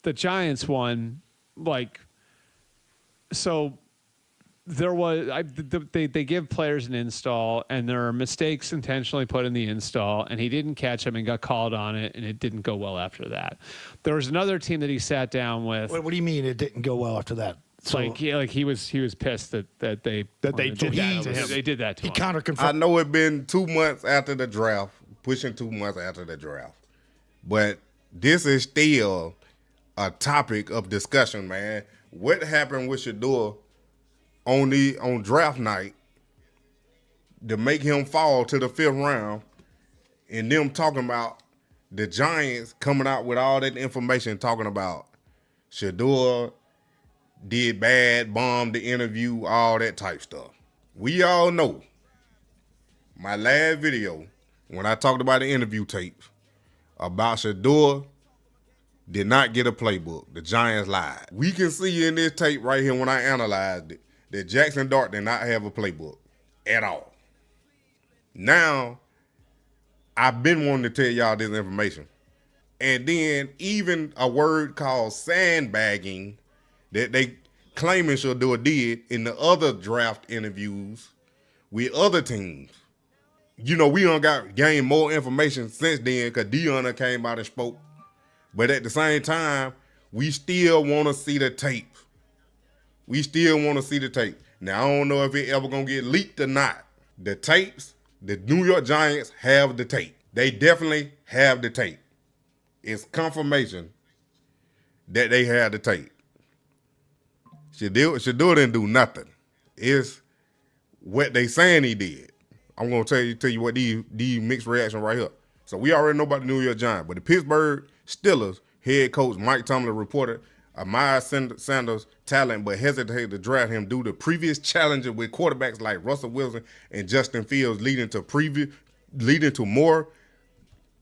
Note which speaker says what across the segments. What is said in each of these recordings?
Speaker 1: the Giants one, like, so there was they give players an install, and there are mistakes intentionally put in the install, and he didn't catch them and got called on it, and it didn't go well after that. There was another team that he sat down with.
Speaker 2: What do you mean it didn't go well after that? So,
Speaker 1: He was pissed that they
Speaker 2: they
Speaker 1: did
Speaker 2: did
Speaker 1: that
Speaker 2: that
Speaker 1: to him. They did that to
Speaker 2: he
Speaker 1: him.
Speaker 2: counter
Speaker 3: I
Speaker 2: confirmed.
Speaker 3: know it's been 2 months after the draft, pushing 2 months after the draft, but this is still a topic of discussion, man. What happened with Shedeur on draft night to make him fall to the 5th round, and them talking about the Giants coming out with all that information talking about Shedeur did bad, bombed the interview, all that type stuff. We all know my last video when I talked about the interview tapes about Shedeur did not get a playbook. The Giants lied. We can see in this tape right here when I analyzed it that Jackson Dart did not have a playbook at all. Now, I've been wanting to tell y'all this information. And then even a word called sandbagging that they claiming Shedeur did in the other draft interviews with other teams. You know, we done gained more information since then because Deion came out and spoke. But at the same time, we still want to see the tape. We still want to see the tape. Now, I don't know if it ever going to get leaked or not. The tapes, the New York Giants have the tape. They definitely have the tape. It's confirmation that they had the tape. Shedeur didn't do nothing. It's what they saying he did. I'm going to tell you what these mixed reaction right here. So we already know about the New York Giants, but the Pittsburgh Steelers head coach Mike Tomlin reported Sanders' talent, but hesitated to draft him due to previous challenges with quarterbacks like Russell Wilson and Justin Fields, leading to more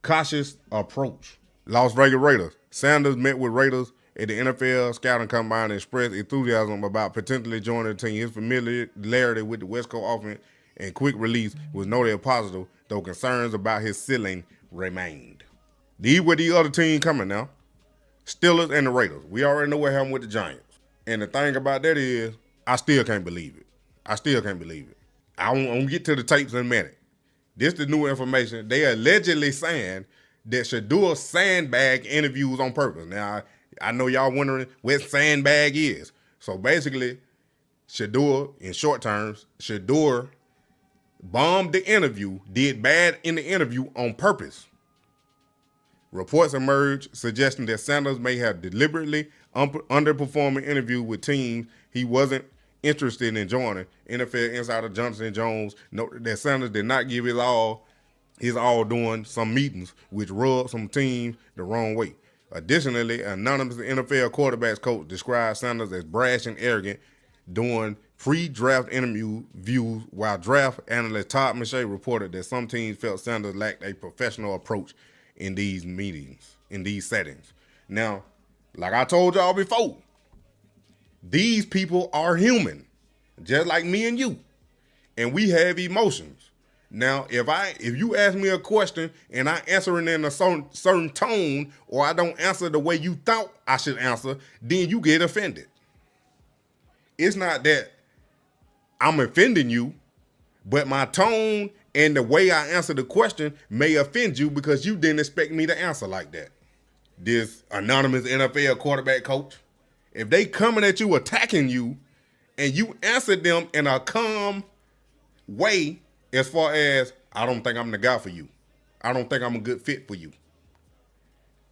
Speaker 3: cautious approach. Las Vegas Raiders. Sanders met with Raiders at the NFL scouting combine and expressed enthusiasm about potentially joining the team. His familiarity with the West Coast offense and quick release was noted positive, though concerns about his ceiling remained. These were the other team coming now. Steelers and the Raiders. We already know what happened with the Giants. And the thing about that is, I still can't believe it. I'm going to get to the tapes in a minute. This is the new information. They allegedly saying that Shedeur sandbag interviews on purpose. Now, I know y'all wondering what sandbag is. So basically, Shedeur, in short terms, Shedeur bombed the interview, did bad in the interview on purpose. Reports emerged suggesting that Sanders may have deliberately underperformed an interview with teams he wasn't interested in joining. NFL insider Johnson Jones noted that Sanders did not give his all during some meetings, which rubbed some teams the wrong way. Additionally, an anonymous NFL quarterbacks coach described Sanders as brash and arrogant during pre-draft interviews, while draft analyst Todd McShay reported that some teams felt Sanders lacked a professional approach in these meetings, in these settings. Now, like I told y'all before, these people are human, just like me and you, and we have emotions. Now, if you ask me a question and I answer it in a certain tone, or I don't answer the way you thought I should answer, then you get offended. It's not that I'm offending you, but my tone and the way I answer the question may offend you because you didn't expect me to answer like that. This anonymous NFL quarterback coach, if they coming at you attacking you and you answer them in a calm way, as far as, I don't think I'm the guy for you. I don't think I'm a good fit for you.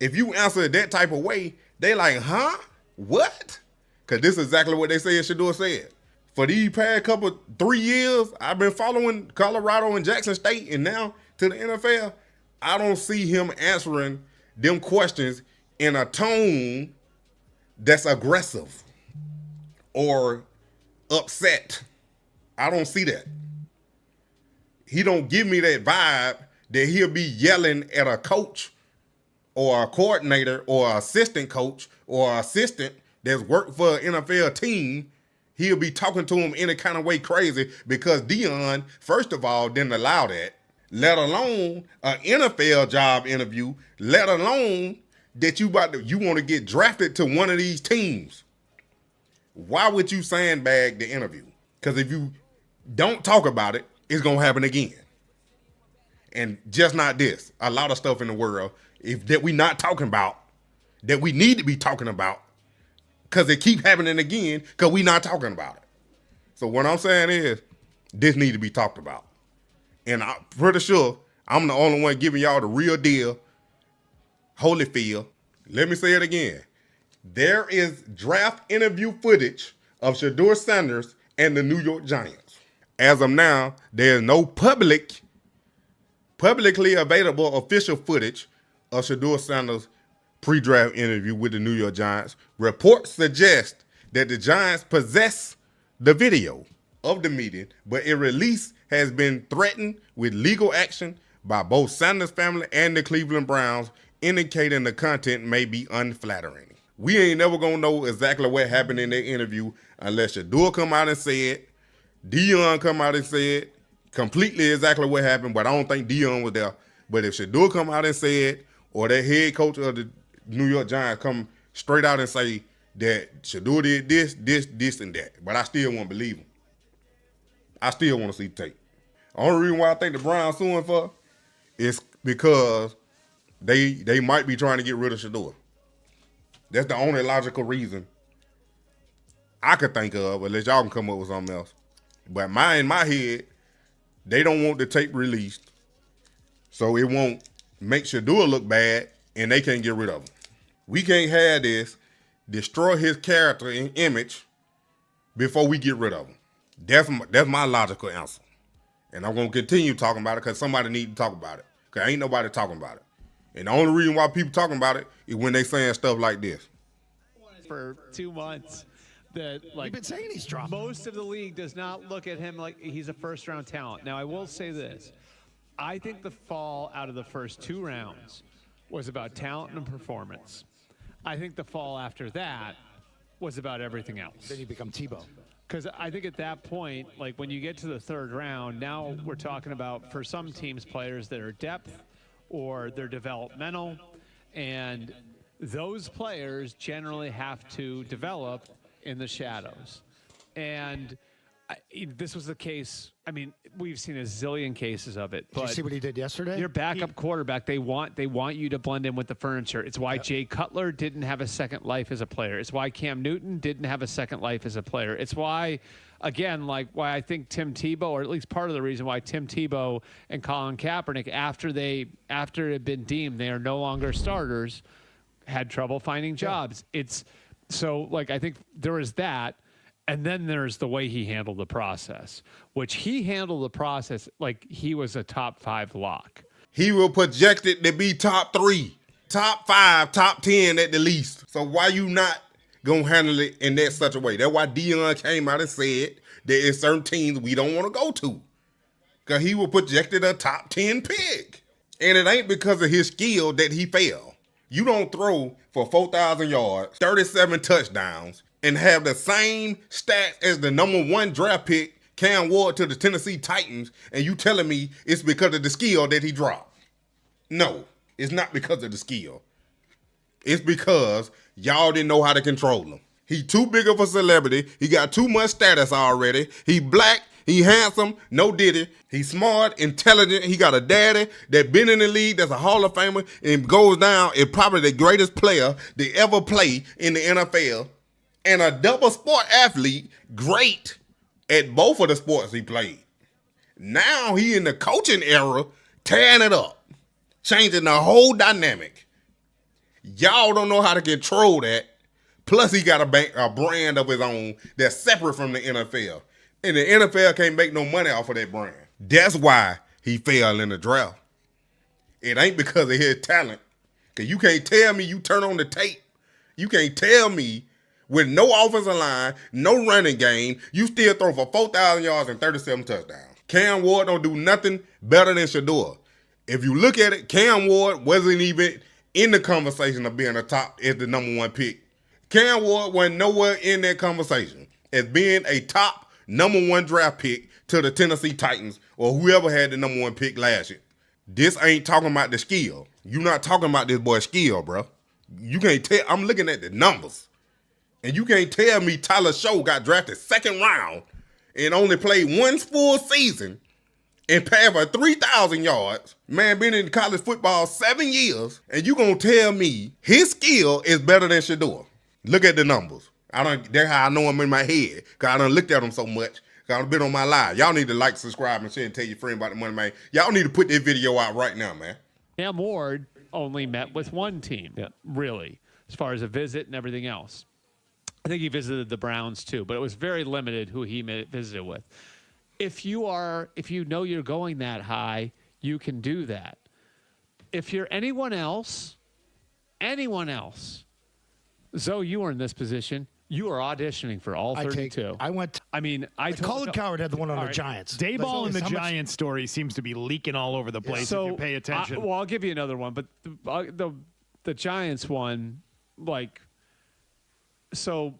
Speaker 3: If you answer it that type of way, they like, huh? What? Because this is exactly what they said Shedeur said. For these past 3 years, I've been following Colorado and Jackson State, and now to the NFL, I don't see him answering them questions in a tone that's aggressive or upset. I don't see that. He don't give me that vibe that he'll be yelling at a coach or a coordinator or an assistant coach or an assistant that's worked for an NFL team. He'll be talking to him any kind of way crazy because Deion, first of all, didn't allow that, let alone an NFL job interview, let alone that you want to get drafted to one of these teams, why would you sandbag the interview? Because if you don't talk about it, it's going to happen again. And just not this. A lot of stuff in the world that we not talking about, that we need to be talking about, because it keep happening again because we not talking about it. So what I'm saying is, this need to be talked about. And I'm pretty sure I'm the only one giving y'all the real deal, Holyfield. Let me say it again. There is draft interview footage of Shedeur Sanders and the New York Giants. As of now, there is no publicly available official footage of Shedeur Sanders' pre-draft interview with the New York Giants. Reports suggest that the Giants possess the video of the meeting, but a release has been threatened with legal action by both Sanders' family and the Cleveland Browns, indicating the content may be unflattering. We ain't never gonna know exactly what happened in that interview unless Shedeur come out and say it, Dion come out and say it, completely exactly what happened, but I don't think Dion was there. But if Shedeur come out and say it, or that head coach of the New York Giants come straight out and say that Shedeur did this, and that, but I still won't believe him. I still want to see tape. Only reason why I think the Browns suing for is because they might be trying to get rid of Shedeur. That's the only logical reason I could think of, unless y'all can come up with something else. But in my head, they don't want the tape released, so it won't make Shedeur look bad, and they can't get rid of him. We can't have this destroy his character and image before we get rid of him. That's my logical answer. And I'm going to continue talking about it because somebody need to talk about it. Because ain't nobody talking about it. And the only reason why people talking about it is when they saying stuff like this.
Speaker 1: For 2 months, that like
Speaker 2: You've been saying he's dropping.
Speaker 1: most of the league does not look at him like he's a first-round talent. Now, I will say this. I think the fall out of the first 2 rounds was about talent and performance. I think the fall after that was about everything else.
Speaker 2: Then you become Tebow.
Speaker 1: Because I think at that point, like when you get to the 3rd round, now we're talking about, for some teams, players that are depth or they're developmental. And those players generally have to develop in the shadows. And this was the case. I mean, we've seen a zillion cases of it. But
Speaker 2: Did you see what he did yesterday?
Speaker 1: your backup quarterback, they want you to blend in with the furniture. It's why Jay Cutler didn't have a second life as a player. It's why Cam Newton didn't have a second life as a player. It's why, again, like why I think Tim Tebow, or at least part of the reason why Tim Tebow and Colin Kaepernick, after it had been deemed they are no longer starters, had trouble finding jobs. It's so like I think there was that. And then there's the way he handled the process, which he handled the process like he was a top 5 lock.
Speaker 3: He will project it to be top 3, top 5, top 10 at the least. So why you not going to handle it in that such a way? That's why Dion came out and said there is certain teams we don't want to go to. Because he was projected a top 10 pick. And it ain't because of his skill that he fell. You don't throw for 4,000 yards, 37 touchdowns, and have the same stats as the number 1 draft pick, Cam Ward, to the Tennessee Titans, and you telling me it's because of the skill that he dropped. No, it's not because of the skill. It's because y'all didn't know how to control him. He too big of a celebrity. He got too much status already. He black. He handsome. No diddy. He's smart, intelligent. He got a daddy that been in the league that's a Hall of Famer and goes down as probably the greatest player to ever play in the NFL. And a double sport athlete, great at both of the sports he played. Now he in the coaching era, tearing it up, changing the whole dynamic. Y'all don't know how to control that. Plus he got a brand of his own that's separate from the NFL. And the NFL can't make no money off of that brand. That's why he fell in the draft. It ain't because of his talent. Because you can't tell me you turn on the tape. You can't tell me with no offensive line, no running game, you still throw for 4,000 yards and 37 touchdowns. Cam Ward don't do nothing better than Shedeur. If you look at it, Cam Ward wasn't even in the conversation of being a top as the number 1 pick. Cam Ward wasn't nowhere in that conversation as being a top number 1 draft pick to the Tennessee Titans or whoever had the number 1 pick last year. This ain't talking about the skill. You're not talking about this boy's skill, bro. You can't tell. I'm looking at the numbers. And you can't tell me Tyler Show got drafted second round and only played one full season and passed for 3,000 yards. Man, been in college football 7 years, and you gonna tell me his skill is better than Shedeur. Look at the numbers. That's how I know him in my head, because I done looked at him so much. Because I've been on my live. Y'all need to like, subscribe, and share, and tell your friend about the Moneymane. Y'all need to put this video out right now, man.
Speaker 1: Cam Ward only met with one team, really, as far as a visit and everything else. I think he visited the Browns too, but it was very limited who he visited with. If you know you're going that high, you can do that. If you're anyone else, Zoe, you were in this position. You are auditioning for all 32.
Speaker 2: Colin Coward had the one on the Giants.
Speaker 4: Dayball and the Giants story seems to be leaking all over the place if you pay attention.
Speaker 1: I'll give you another one, but the Giants one, so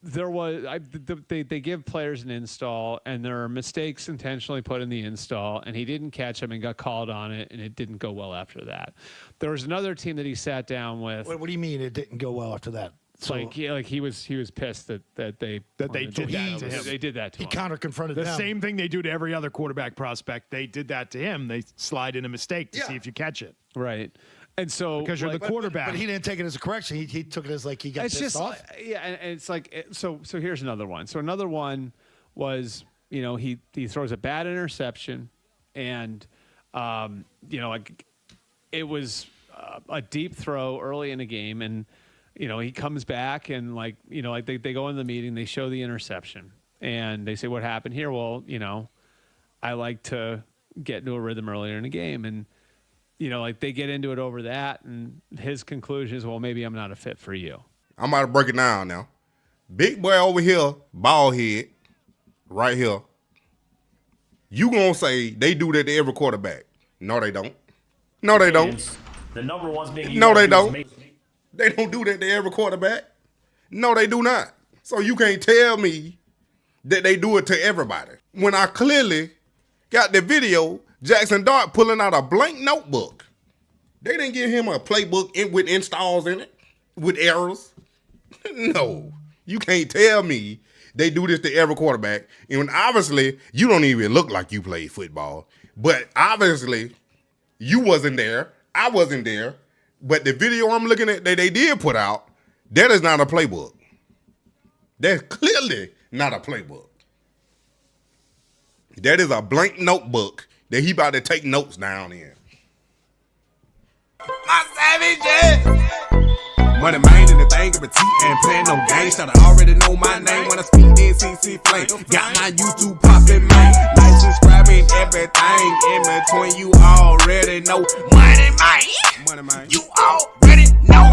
Speaker 1: there was they give players an install, and there are mistakes intentionally put in the install, and he didn't catch them and got called on it, and it didn't go well after that. There was another team that he sat down with.
Speaker 2: What do you mean it didn't go well after that? So,
Speaker 1: he was pissed that they
Speaker 4: did that to him.
Speaker 1: They did that to him.
Speaker 2: He counter-confronted
Speaker 4: the
Speaker 2: them.
Speaker 4: same thing they do to every other quarterback prospect. They did that to him. They slide in a mistake to see if you catch it.
Speaker 1: Right. And so
Speaker 4: because you're the quarterback.
Speaker 2: But he didn't take it as a correction. He took it as he got pissed off.
Speaker 1: Yeah, and it's so here's another one. So another one was, he throws a bad interception, and it was a deep throw early in the game, and he comes back and they go in the meeting, they show the interception, and they say, what happened here? Well, I like to get into a rhythm earlier in the game, and they get into it over that, and his conclusion is, well, maybe I'm not a fit for you.
Speaker 3: I'm about to break it down now. Big boy over here, bald head, right here. You gonna say they do that to every quarterback? No, they don't. No, they don't.
Speaker 5: The number one's being
Speaker 3: no, they don't. They don't do that to every quarterback. No, they do not. So you can't tell me that they do it to everybody. When I clearly got the video, Jackson Dart pulling out a blank notebook. They didn't give him a playbook with installs in it, with errors. No, you can't tell me they do this to every quarterback. And obviously, you don't even look like you played football. But obviously, you wasn't there. I wasn't there. But the video I'm looking at that they did put out, that is not a playbook. That's clearly not a playbook. That is a blank notebook that he about to take notes down in. My savages!
Speaker 6: Moneymane in the thing of a T and playing no games. Should I already know my name when I speak in CC Flame. Got my YouTube poppin', man. Like, subscribing, everything in between. You already know Moneymane. You already know.